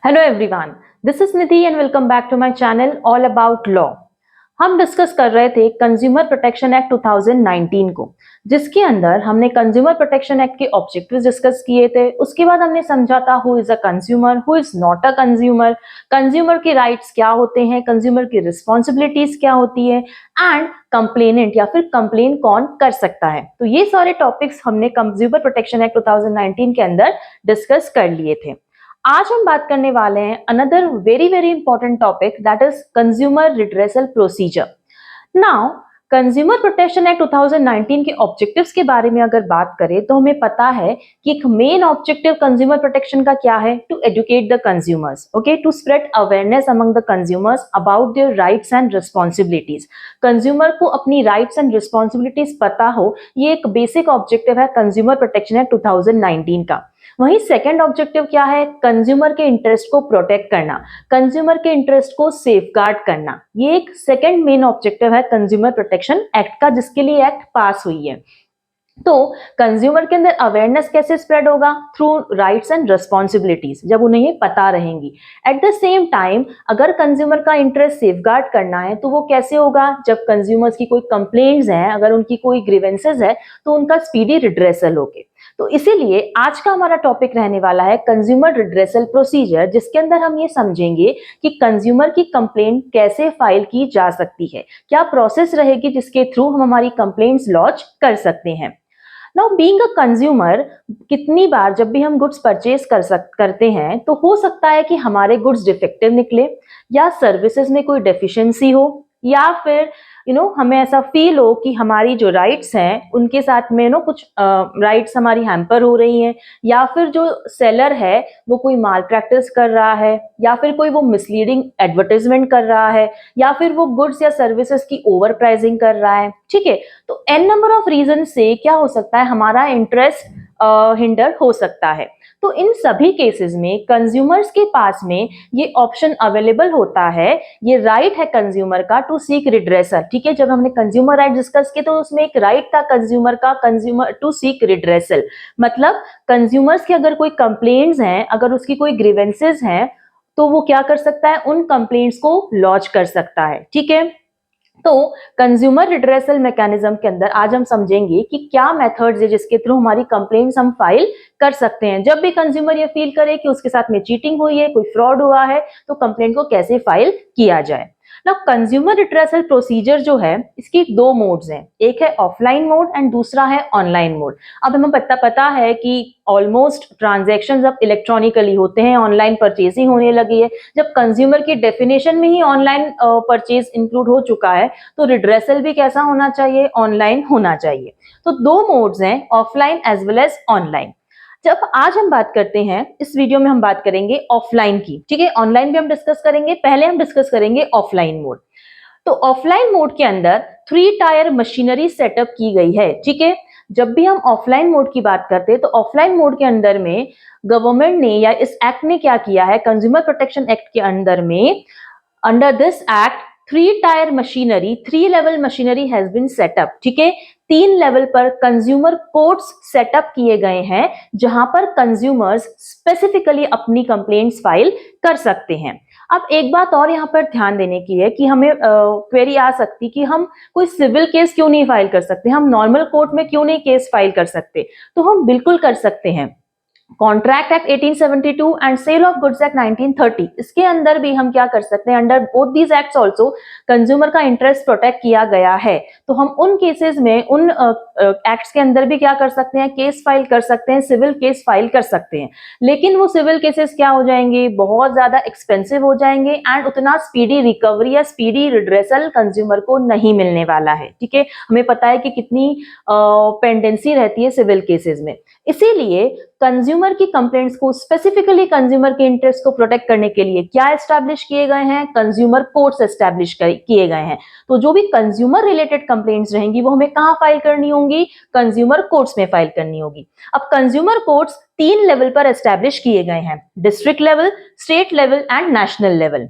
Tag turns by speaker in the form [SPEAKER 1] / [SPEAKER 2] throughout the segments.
[SPEAKER 1] Hello everyone, this is Nidhi and welcome back to my channel all about law. हम discuss कर रहे थे consumer protection act 2019 को, जिसके अंदर हमने कंज्यूमर प्रोटेक्शन एक्ट के ऑब्जेक्टिव्स डिस्कस किए थे। उसके बाद हमने समझा था who is a consumer, who is not a consumer, consumer के राइट्स क्या होते हैं, कंज्यूमर की रिस्पॉन्सिबिलिटीज क्या होती है एंड कंप्लेनेंट या फिर कंप्लेन कौन कर सकता है। तो ये सारे टॉपिक्स हमने कंज्यूमर प्रोटेक्शन एक्ट 2019 के अंदर डिस्कस कर लिए थे। आज हम बात करने वाले हैं another very very important topic, that is consumer redressal procedure. Now consumer protection act 2019 के ऑब्जेक्टिव्स के बारे में अगर बात करें तो हमें पता है कि एक मेन ऑब्जेक्टिव कंज्यूमर प्रोटेक्शन का क्या है, to educate the consumers, okay, to spread awareness among the consumers about their rights and responsibilities. Consumer को अपनी राइट्स एंड रिस्पॉन्सिबिलिटीज पता हो, ये एक बेसिक ऑब्जेक्टिव है कंज्यूमर प्रोटेक्शन एक्ट 2019 का। वहीं सेकंड ऑब्जेक्टिव क्या है, कंज्यूमर के इंटरेस्ट को प्रोटेक्ट करना, कंज्यूमर के इंटरेस्ट को सेफगार्ड करना। ये एक सेकंड मेन ऑब्जेक्टिव है कंज्यूमर प्रोटेक्शन एक्ट का, जिसके लिए एक्ट पास हुई है। तो कंज्यूमर के अंदर अवेयरनेस कैसे स्प्रेड होगा, थ्रू राइट्स एंड रिस्पॉन्सिबिलिटीज, जब उन्हें ये पता रहेंगी। एट द सेम टाइम अगर कंज्यूमर का इंटरेस्ट सेफगार्ड करना है तो वो कैसे होगा, जब कंज्यूमर्स की कोई कंप्लेंट्स हैं, अगर उनकी कोई ग्रीवेंसेस है तो उनका स्पीडी रिड्रेसल होके। तो इसीलिए आज का हमारा टॉपिक रहने वाला है कंज्यूमर रिड्रेसल प्रोसीजर, जिसके अंदर हम ये समझेंगे कि कंज्यूमर की कंप्लेंट कैसे फाइल की जा सकती है, क्या प्रोसेस रहेगी जिसके थ्रू हम हमारी कंप्लेंट्स लॉन्च कर सकते हैं। नाउ बीइंग अ कंज्यूमर, कितनी बार जब भी हम गुड्स परचेज करते हैं तो हो सकता है कि हमारे गुड्स डिफेक्टिव निकले, या सर्विसेज में कोई डेफिशिएंसी हो, या फिर हमें ऐसा फील हो कि हमारी जो राइट्स हैं उनके साथ में कुछ राइट्स हमारी हैम्पर हो रही हैं, या फिर जो सेलर है वो कोई माल प्रैक्टिस कर रहा है, या फिर कोई वो मिसलीडिंग एडवर्टाइजमेंट कर रहा है, या फिर वो गुड्स या सर्विसेज की ओवर प्राइसिंग कर रहा है। ठीक है, तो एन नंबर ऑफ रीजन से क्या हो सकता है, हमारा इंटरेस्ट हिंडर हो सकता है। तो इन सभी केसेस में कंज्यूमर्स के पास में ये ऑप्शन अवेलेबल होता है, ये राइट है कंज्यूमर का टू सीक रिड्रेसल। ठीक है, जब हमने कंज्यूमर राइट डिस्कस किए तो उसमें एक राइट था कंज्यूमर का, कंज्यूमर टू सीक रिड्रेसल। मतलब कंज्यूमर्स के अगर कोई कंप्लेंट्स हैं, अगर उसकी कोई ग्रीवेंसेस हैं, तो वो क्या कर सकता है, उन कंप्लेंट्स को लॉन्च कर सकता है। ठीक है, तो कंज्यूमर रिड्रेसल मैकेनिज्म के अंदर आज हम समझेंगे कि क्या मेथड्स है जिसके थ्रू हमारी कंप्लेंट्स हम फाइल कर सकते हैं। जब भी कंज्यूमर ये फील करे कि उसके साथ में चीटिंग हुई है, कोई फ्रॉड हुआ है, तो कंप्लेंट को कैसे फाइल किया जाए। ना कंज्यूमर रिड्रेसल प्रोसीजर जो है, इसकी दो मोड्स हैं, एक है ऑफलाइन मोड एंड दूसरा है ऑनलाइन मोड। अब हमें पता है कि ऑलमोस्ट ट्रांजैक्शंस अब इलेक्ट्रॉनिकली होते हैं, ऑनलाइन परचेजिंग होने लगी है। जब कंज्यूमर की डेफिनेशन में ही ऑनलाइन परचेज इंक्लूड हो चुका है, तो रिड्रेसल भी कैसा होना चाहिए, ऑनलाइन होना चाहिए। तो दो मोड्स हैं, offline as well as online. जब आज हम बात करते हैं, इस वीडियो में हम बात करेंगे ऑफलाइन की। ठीक है, ऑनलाइन भी हम डिस्कस करेंगे, पहले हम डिस्कस करेंगे ऑफलाइन मोड। तो ऑफलाइन मोड के अंदर 3 टायर मशीनरी सेटअप की गई है। ठीक है, जब भी हम ऑफलाइन मोड की बात करते हैं तो ऑफलाइन मोड के अंदर में गवर्नमेंट ने या इस एक्ट ने क्या किया है, कंज्यूमर प्रोटेक्शन एक्ट के अंदर में, under this act 3 tier machinery, 3 level machinery has been set up. ठीक है, 3 लेवल पर कंज्यूमर कोर्ट्स सेटअप किए गए हैं, जहां पर कंज्यूमर्स स्पेसिफिकली अपनी कंप्लेंट्स फाइल कर सकते हैं। अब एक बात और यहाँ पर ध्यान देने की है कि हमें क्वेरी आ सकती कि हम कोई सिविल केस क्यों नहीं फाइल कर सकते, हम नॉर्मल कोर्ट में क्यों नहीं केस फाइल कर सकते। तो हम बिल्कुल कर सकते हैं। Contract act 1872 and sale of goods act 1930, इसके अंदर भी हम क्या कर सकते हैं, under both these acts also consumer का इंटरेस्ट प्रोटेक्ट किया गया है। तो हम उन केसेस में, उन एक्ट्स के अंदर भी क्या कर सकते हैं, केस फाइल कर सकते हैं, सिविल केस फाइल कर सकते हैं। लेकिन वो सिविल केसेस क्या हो जाएंगे, बहुत ज्यादा एक्सपेंसिव हो जाएंगे एंड उतना स्पीडी रिकवरी या स्पीडी रिड्रेसल कंज्यूमर को नहीं मिलने वाला है। ठीक है, हमें पता है कि कितनी पेंडेंसी रहती है सिविल केसेस में। इसीलिए कंज्यूमर की कंप्लेंट्स को, स्पेसिफिकली कंज्यूमर के इंटरेस्ट को प्रोटेक्ट करने के लिए क्या एस्टैब्लिश किए गए हैं, कंज्यूमर कोर्ट्स एस्टैब्लिश किए गए हैं। तो जो भी कंज्यूमर रिलेटेड कंप्लेंट्स रहेंगी वो हमें कहां फाइल करनी होंगी, कंज्यूमर कोर्ट्स में फाइल करनी होगी। अब कंज्यूमर कोर्ट्स 3 लेवल पर एस्टैब्लिश किए गए हैं, district level, state level and national level.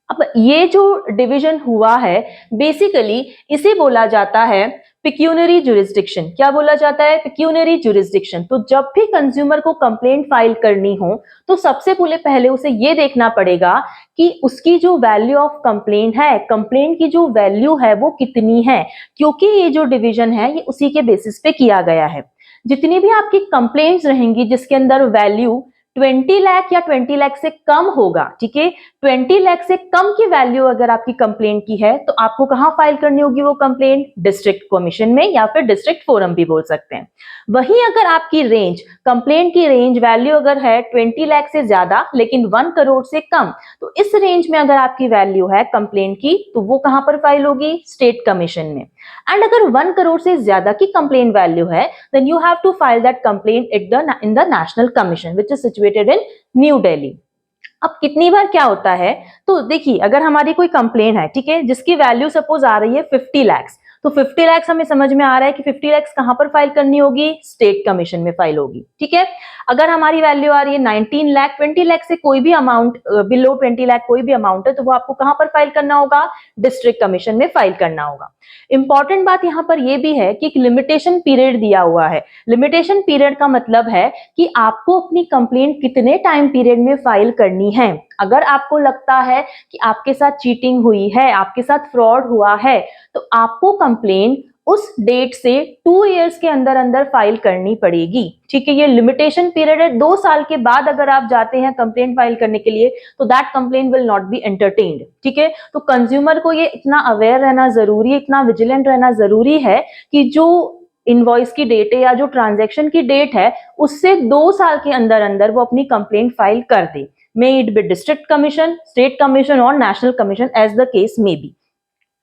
[SPEAKER 1] अब ये जो डिवीजन हुआ है, बेसिकली इसे बोला जाता है पिक्यूनरी जुरिस्डिक्शन, क्या बोला जाता है? Pecuniary jurisdiction. तो जब भी कंज्यूमर को कंप्लेंट फाइल करनी हो तो सबसे पहले उसे ये देखना पड़ेगा कि उसकी जो वैल्यू ऑफ कंप्लेंट है, कंप्लेंट की जो वैल्यू है वो कितनी है, क्योंकि ये जो डिवीजन है ये उसी के बेसिस पे किया गया है। जितनी भी आपकी कंप्लेंट्स रहेंगी जिसके अंदर वैल्यू 20 लाख या 20 लाख से कम होगा, ठीक है, 20 लाख से कम की वैल्यू अगर आपकी कंप्लेंट की है तो आपको कहां फाइल करनी होगी वो कंप्लेंट? डिस्ट्रिक्ट कमीशन में या फिर डिस्ट्रिक्ट फोरम भी बोल सकते हैं। वहीं अगर आपकी रेंज, कंप्लेंट की रेंज वैल्यू अगर है 20 लाख से ज्यादा लेकिन 1 करोड़ से कम, तो इस रेंज में अगर आपकी वैल्यू है कंप्लेंट की तो वो कहां पर फाइल होगी? स्टेट कमीशन में। एंड अगर 1 करोड़ से ज्यादा की कंप्लेंट वैल्यू है then you have to file that complaint in the national commission which is situated in New Delhi. अब कितनी बार क्या होता है, तो देखिए अगर हमारी कोई कंप्लेन है, ठीक है, जिसकी वैल्यू सपोज आ रही है 50 लाख, तो 50 लाख हमें समझ में आ रहा है कि 50 लाख कहां पर फाइल करनी होगी? स्टेट कमीशन में फाइल होगी, ठीक है। अगर हमारी वैल्यू आ रही है 19 लाख, 20 लाख से कोई भी अमाउंट, बिलो 20 लाख कोई भी अमाउंट है, तो वो आपको कहां पर फाइल करना होगा? डिस्ट्रिक्ट कमीशन में फाइल करना होगा। इंपॉर्टेंट बात यहां पर यह भी है कि एक लिमिटेशन पीरियड दिया हुआ है। लिमिटेशन पीरियड का मतलब है कि आपको अपनी कंप्लेंट कितने टाइम पीरियड में फाइल करनी है। अगर आपको लगता है कि आपके साथ चीटिंग हुई है, आपके साथ फ्रॉड हुआ है, तो आपको कंप्लेंट उस डेट से 2 इयर्स के अंदर अंदर फाइल करनी पड़ेगी, ठीक है। ये लिमिटेशन पीरियड है। 2 साल के बाद अगर आप जाते हैं कंप्लेंट फाइल करने के लिए तो that complaint will not be entertained, ठीक है। तो कंज्यूमर को ये इतना अवेयर रहना जरूरी है, इतना विजिलेंट रहना जरूरी है कि जो इनवॉइस की डेट है या जो ट्रांजैक्शन की डेट है उससे 2 साल के अंदर अंदर वो अपनी कंप्लेंट फाइल कर दे। May it be district commission, state commission और national commission as the case may be.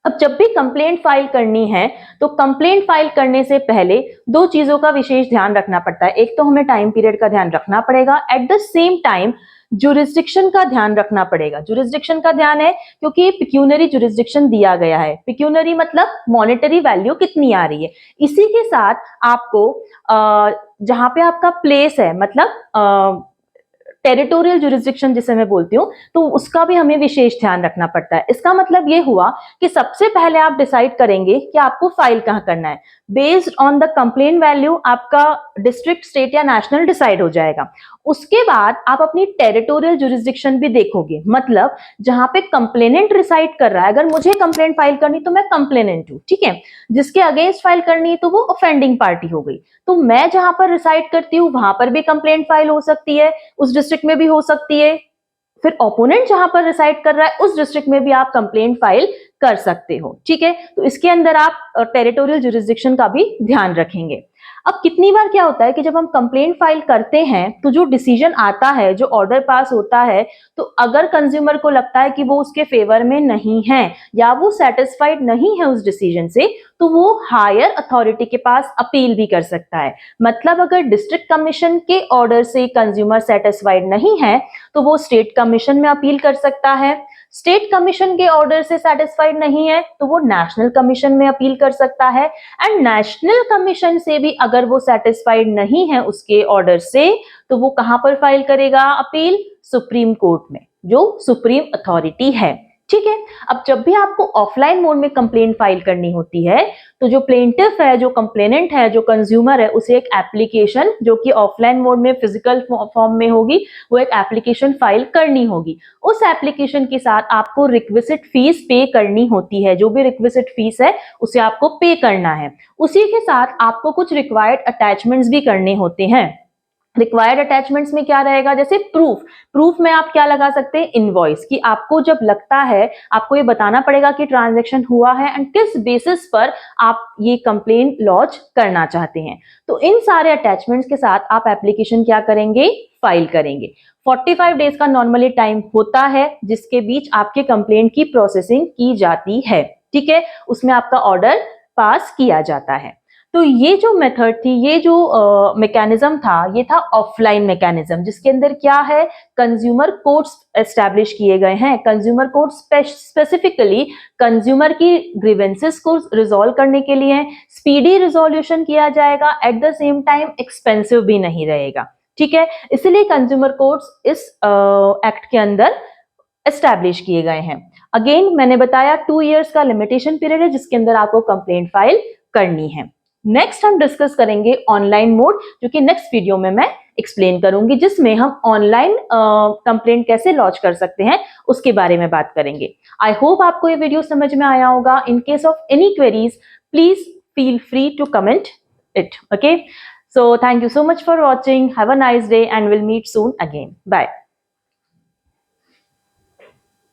[SPEAKER 1] अब जब भी कंप्लेंट फाइल करनी है तो कंप्लेंट फाइल करने से पहले 2 चीजों का विशेष ध्यान रखना पड़ता है। एक तो हमें टाइम पीरियड का ध्यान रखना पड़ेगा, at the same time jurisdiction का ध्यान रखना पड़ेगा। जुरिस्डिक्शन का ध्यान है क्योंकि पिक्यूनरी जुरिस्डिक्शन दिया गया है। पिक्यूनरी मतलब मॉनेटरी वैल्यू कितनी आ रही है। इसी के साथ आपको जहां पे आपका प्लेस है, मतलब टेरिटोरियल जुरिस्डिक्शन जिसे मैं बोलती हूँ, तो उसका भी हमें विशेष ध्यान रखना पड़ता है। इसका मतलब ये हुआ कि सबसे पहले आप डिसाइड करेंगे कि आपको फाइल कहां करना है। Based on the complaint value आपका डिस्ट्रिक्ट, स्टेट या नेशनल डिसाइड हो जाएगा। उसके बाद आप अपनी टेरिटोरियल जुरिस्डिक्शन भी देखोगे, मतलब जहां पे कंप्लेनेंट रिसाइड कर रहा है। अगर मुझे कंप्लेंट फाइल करनी तो मैं कंप्लेनेंट हूं, ठीक है। जिसके अगेंस्ट फाइल करनी है तो वो ऑफेंडिंग पार्टी हो गई। तो मैं जहां पर रिसाइड करती हूँ वहां पर भी कंप्लेंट फाइल हो सकती है, उस डिस्ट्रिक्ट में भी हो सकती है। फिर ओपोनेंट जहां पर रिसाइड कर रहा है उस डिस्ट्रिक्ट में भी आप कंप्लेंट फाइल कर सकते हो, ठीक है। तो इसके अंदर आप टेरिटोरियल जुरिस्डिक्शन का भी ध्यान रखेंगे। अब कितनी बार क्या होता है कि जब हम कंप्लेंट फाइल करते हैं तो जो डिसीजन आता है, जो ऑर्डर पास होता है, तो अगर कंज्यूमर को लगता है कि वो उसके फेवर में नहीं है या वो सेटिस्फाइड नहीं है उस डिसीजन से, तो वो हायर अथॉरिटी के पास अपील भी कर सकता है। मतलब अगर डिस्ट्रिक्ट कमीशन के ऑर्डर से कंज्यूमर सेटिस्फाइड नहीं है तो वो स्टेट कमीशन में अपील कर सकता है। स्टेट कमीशन के ऑर्डर से सेटिस्फाइड नहीं है तो वो नेशनल कमीशन में अपील कर सकता है। एंड नेशनल कमीशन से भी अगर वो सेटिस्फाइड नहीं है उसके ऑर्डर से तो वो कहां पर फाइल करेगा अपील? सुप्रीम कोर्ट में, जो सुप्रीम अथॉरिटी है, ठीक है। अब जब भी आपको ऑफलाइन मोड में कंप्लेंट फाइल करनी होती है तो जो प्लेंटिफ है, जो कंप्लेनेंट है, जो कंज्यूमर है, उसे एक एप्लीकेशन, जो कि ऑफलाइन मोड में फिजिकल फॉर्म में होगी, वो एक एप्लीकेशन फाइल करनी होगी। उस एप्लीकेशन के साथ आपको रिक्विजिट फीस पे करनी होती है। जो भी रिक्विजिट फीस है उसे आपको पे करना है। उसी के साथ आपको कुछ रिक्वायर्ड अटैचमेंट्स भी करने होते हैं। रिक्वायर्ड अटैचमेंट्स में क्या रहेगा? जैसे प्रूफ में आप क्या लगा सकते हैं? इनवॉइस, कि आपको जब लगता है, आपको ये बताना पड़ेगा कि ट्रांजैक्शन हुआ है एंड किस बेसिस पर आप ये कंप्लेंट लॉन्च करना चाहते हैं। तो इन सारे अटैचमेंट्स के साथ आप एप्लीकेशन क्या करेंगे? फाइल करेंगे। 45 डेज का नॉर्मली टाइम होता है जिसके बीच आपके कंप्लेंट की प्रोसेसिंग की जाती है, ठीक है। उसमें आपका ऑर्डर पास किया जाता है। तो ये जो मेथड थी, ये जो मैकेनिज्म था, ये था ऑफलाइन मैकेनिज्म, जिसके अंदर क्या है? कंज्यूमर कोर्ट्स एस्टैब्लिश किए गए हैं। कंज्यूमर कोर्ट स्पेसिफिकली कंज्यूमर की ग्रीवेंसेस को रिजॉल्व करने के लिए स्पीडी रिजोल्यूशन किया जाएगा, at the same time expensive भी नहीं रहेगा, ठीक है। इसलिए कंज्यूमर कोर्ट्स इस एक्ट के अंदर एस्टैब्लिश किए गए हैं। अगेन मैंने बताया 2 इयर्स का लिमिटेशन पीरियड है जिसके अंदर आपको कंप्लेंट फाइल करनी है। नेक्स्ट हम डिस्कस करेंगे ऑनलाइन मोड, जो कि नेक्स्ट वीडियो में मैं एक्सप्लेन करूंगी, जिसमें हम ऑनलाइन कंप्लेंट कैसे लॉन्च कर सकते हैं उसके बारे में बात करेंगे। आई होप आपको ये वीडियो समझ में आया होगा। In case of any queries please feel free to comment it. Okay, so thank you so much for watching. Have a nice day and we'll meet soon again. Bye.